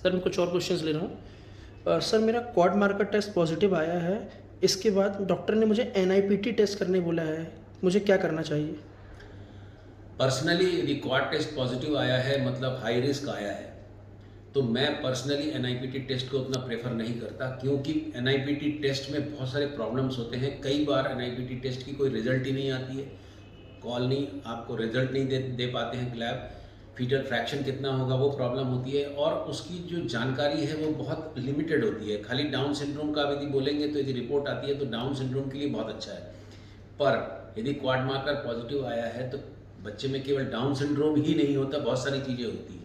Sir मैं कुछ और क्वेश्चंस ले रहा हूँ। सर मेरा क्वाड मार्कर टेस्ट पॉजिटिव आया है। इसके बाद डॉक्टर ने मुझे एनआईपीटी टेस्ट करने बोला है। मुझे क्या करना चाहिए? पर्सनली यदि क्वाड टेस्ट पॉजिटिव आया है मतलब हाई रिस्क आया है, तो मैं पर्सनली एनआईपीटी टेस्ट को उतना प्रेफर नहीं करता, क्योंकि एनआईपीटी टेस्ट में बहुत सारे प्रॉब्लम्स होते हैं। कई बार एनआईपीटी टेस्ट की कोई रिजल्ट ही नहीं आती है, कॉल नहीं, आपको रिजल्ट नहीं दे पाते हैं लैब। फीटल फ्रैक्शन कितना होगा वो प्रॉब्लम होती है, और उसकी जो जानकारी है वो बहुत लिमिटेड होती है। खाली डाउन सिंड्रोम का यदि बोलेंगे तो यदि रिपोर्ट आती है तो डाउन सिंड्रोम के लिए बहुत अच्छा है, पर यदि क्वाड मार्कर पॉजिटिव आया है तो बच्चे में केवल डाउन सिंड्रोम ही नहीं होता, बहुत सारी चीज़ें होती हैं।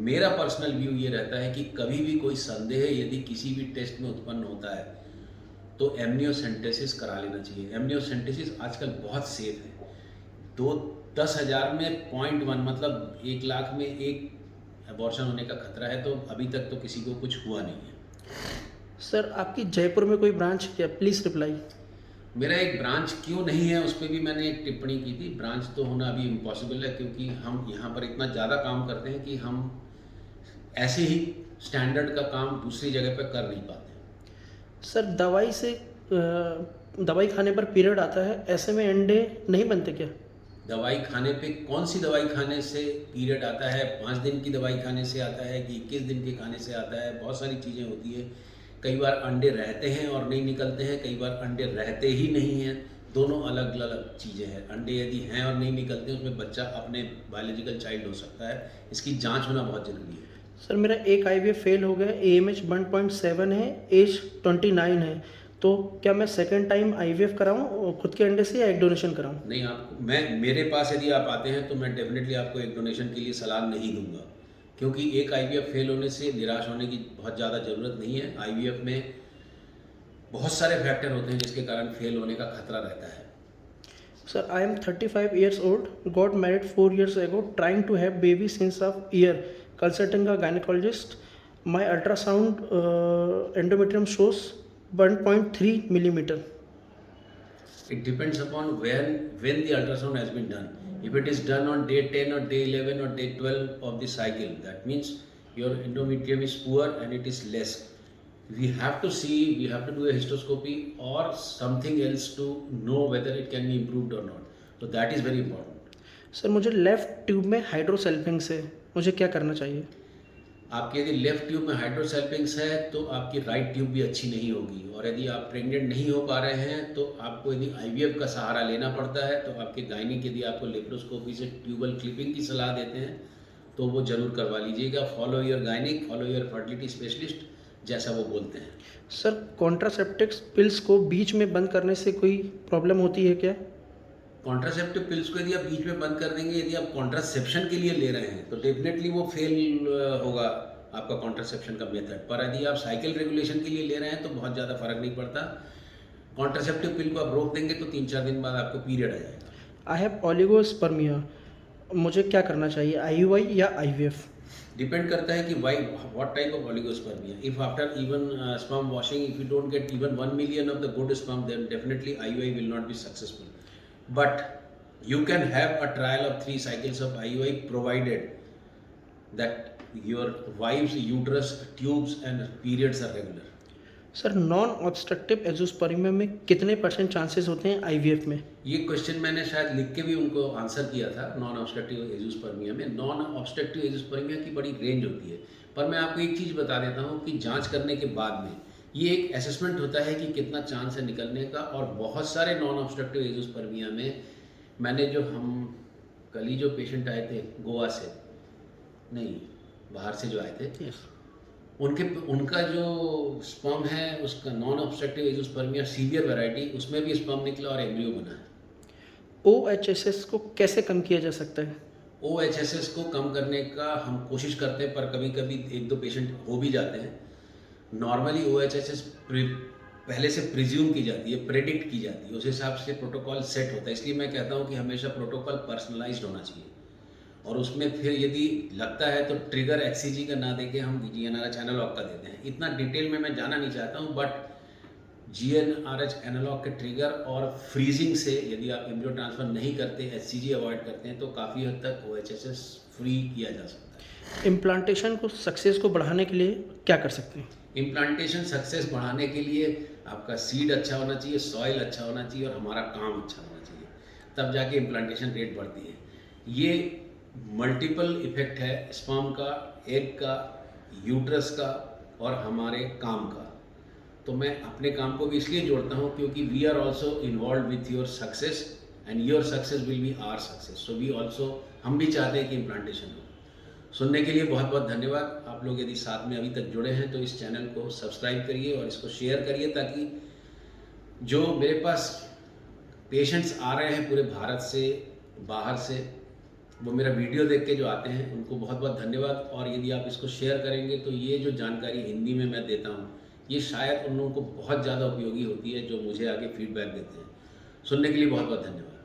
मेरा पर्सनल व्यू ये रहता है कि कभी भी कोई संदेह यदि किसी भी टेस्ट में उत्पन्न होता है तो एमनियोसेंटेसिस करा लेना चाहिए। एमनियोसेंटेसिस आजकल बहुत सेफ है। 10,000 में 0.1 मतलब 1 लाख में एक अबॉर्शन होने का खतरा है, तो अभी तक तो किसी को कुछ हुआ नहीं है। सर आपकी जयपुर में कोई ब्रांच क्या? Please reply. मेरा एक ब्रांच क्यों नहीं है उस पर भी मैंने एक टिप्पणी की थी। ब्रांच तो होना अभी इम्पॉसिबल है, क्योंकि हम यहाँ पर इतना ज़्यादा काम करते हैं कि हम ऐसे ही स्टैंडर्ड का काम दूसरी जगह पर कर नहीं पाते। सर दवाई खाने पर पीरियड आता है, ऐसे में अंडे नहीं बनते क्या? दवाई खाने पे कौन सी दवाई खाने से पीरियड आता है? 5 दिन की दवाई खाने से आता है कि 21 दिन के खाने से आता है? बहुत सारी चीज़ें होती है। कई बार अंडे रहते हैं और नहीं निकलते हैं, कई बार अंडे रहते ही नहीं हैं। दोनों अलग अलग चीज़ें हैं। अंडे यदि हैं और नहीं निकलते हैं, उसमें बच्चा अपने बायोलॉजिकल चाइल्ड हो सकता है। इसकी जांच होना बहुत ज़रूरी है। सर मेरा एक आईवीएफ फेल हो गया, एएमएच 1.7 है, एज 29 है। तो क्या मैं सेकंड टाइम आईवीएफ कराऊं खुद के अंडे से या एग डोनेशन कराऊं? नहीं, आपको मेरे पास यदि आप आते हैं तो मैं डेफिनेटली आपको एक डोनेशन के लिए सलाह नहीं दूंगा, क्योंकि एक आईवीएफ फेल होने से निराश होने की बहुत ज़्यादा ज़रूरत नहीं है। आईवीएफ में बहुत सारे फैक्टर होते हैं जिसके कारण फेल होने का खतरा रहता है। Sir, I am 35 years old, got married 4 years ago, trying to have baby since a year, consulting a gynecologist. My ultrasound endometrium shows 1.3 millimeter. It depends upon when the ultrasound has been done. If it is done on day 10 or day 11 or day 12 of the cycle, that means your endometrium is poor and it is less. We have to do a histoscopy or something else to know whether it can be improved or not. So that is very important. Sir मुझे left tube में हाइड्रोसेल्फिंग्स है, मुझे क्या करना चाहिए? आपके यदि left tube में हाइड्रोसेल्पिंग्स है तो आपकी राइट ट्यूब भी अच्छी नहीं होगी, और यदि आप प्रेग्नेंट नहीं हो पा रहे हैं तो आपको यदि आईवीएफ का सहारा लेना पड़ता है, तो आपके गायनिक यदि आपको लेप्रोस्कोपी से ट्यूबल क्लिपिंग की सलाह देते हैं तो वो जरूर करवा लीजिएगा। Follow your gynaec, follow your fertility specialist, जैसा वो बोलते हैं। सर कॉन्ट्रासेप्टिक्स पिल्स को बीच में बंद करने से कोई प्रॉब्लम होती है क्या? कॉन्ट्रासेप्टिव पिल्स को यदि आप बीच में बंद कर देंगे, यदि आप कॉन्ट्रासेप्शन के लिए ले रहे हैं तो डेफिनेटली वो फेल होगा आपका कॉन्ट्रासेप्शन का मेथड। पर यदि आप साइकिल रेगुलेशन के लिए ले रहे हैं तो बहुत ज़्यादा फर्क नहीं पड़ता। कॉन्ट्रासेप्टिव पिल को आप रोक देंगे तो 3-4 दिन बाद आपको पीरियड आ जाएगा। आई हैव ओलिगोस्पर्मिया, मुझे क्या करना चाहिए, आईयूआई या आईवीएफ? डिपेंड करता है कि why what type of oligospermia. If after even sperm washing if you don't get even 1 million of the good sperm, then definitely IUI will not be successful. But you can have a trial of 3 cycles of IUI provided that your wife's uterus, tubes and periods are regular. Sir non obstructive azoospermia में कितने % chances होते हैं IVF में? ये question मैंने शायद लिख के भी उनको आंसर किया था। नॉन ऑब्स्ट्रक्टिव एजोस्पर्मिया में, नॉन ऑब्स्ट्रक्टिव एजोस्पर्मिया की बड़ी रेंज होती है, पर मैं आपको एक चीज़ बता देता हूँ कि जांच करने के बाद में ये एक असेसमेंट होता है कि कितना चांस है निकलने का। और बहुत सारे नॉन ऑब्स्ट्रक्टिव एजोस्पर्मिया में मैंने हम कल ही जो पेशेंट आए थे गोवा से, नहीं बाहर से जो आए थे, यस। उनका जो स्पर्म है उसका non obstructive azoospermia severe variety, उसमें भी स्पर्म निकला और एम्ब्रियो बना है। ओएचएसएस को कैसे कम किया जा सकता है? ओएचएसएस को कम करने का हम कोशिश करते हैं, पर कभी कभी 1-2 पेशेंट हो भी जाते हैं। नॉर्मली ओएचएसएस पहले से प्रिज्यूम की जाती है, प्रेडिक्ट की जाती है, उस हिसाब से प्रोटोकॉल सेट होता है। इसलिए मैं कहता हूँ कि हमेशा प्रोटोकॉल पर्सनलाइज्ड होना चाहिए, और उसमें फिर यदि लगता है तो ट्रिगर एक्सीजी का ना देके हम जीएनआरएच चैनल लॉक का देते हैं। इतना डिटेल में मैं जाना नहीं चाहता हूँ, बट GnRH एनालॉग के ट्रिगर और फ्रीजिंग से यदि आप एम्ब्रियो ट्रांसफ़र नहीं करते, HCG अवॉइड करते हैं, तो काफ़ी हद तक OHSS फ्री किया जा सकता है। इम्प्लांटेशन को सक्सेस को बढ़ाने के लिए क्या कर सकते हैं? इम्प्लांटेशन सक्सेस बढ़ाने के लिए आपका सीड अच्छा होना चाहिए, सॉइल अच्छा होना चाहिए और हमारा काम अच्छा होना चाहिए, तब जाके इम्प्लांटेशन रेट बढ़ती है। ये मल्टीपल इफेक्ट है स्पर्म का, एग का, यूट्रस का और हमारे काम का। तो मैं अपने काम को भी इसलिए जोड़ता हूँ क्योंकि we are also involve with your success and your success will be our success. So we also, हम भी चाहते हैं कि इम्प्लांटेशन हो। सुनने के लिए बहुत बहुत धन्यवाद। आप लोग यदि साथ में अभी तक जुड़े हैं तो इस चैनल को सब्सक्राइब करिए और इसको शेयर करिए, ताकि जो मेरे पास पेशेंट्स आ रहे हैं पूरे भारत से, बाहर से, वो मेरा वीडियो देख के जो आते हैं उनको बहुत बहुत धन्यवाद। और यदि आप इसको शेयर करेंगे तो ये जो जानकारी हिंदी में मैं देता हूँ, ये शायद उन लोगों को बहुत ज़्यादा उपयोगी होती है जो मुझे आगे फीडबैक देते हैं। सुनने के लिए बहुत बहुत धन्यवाद।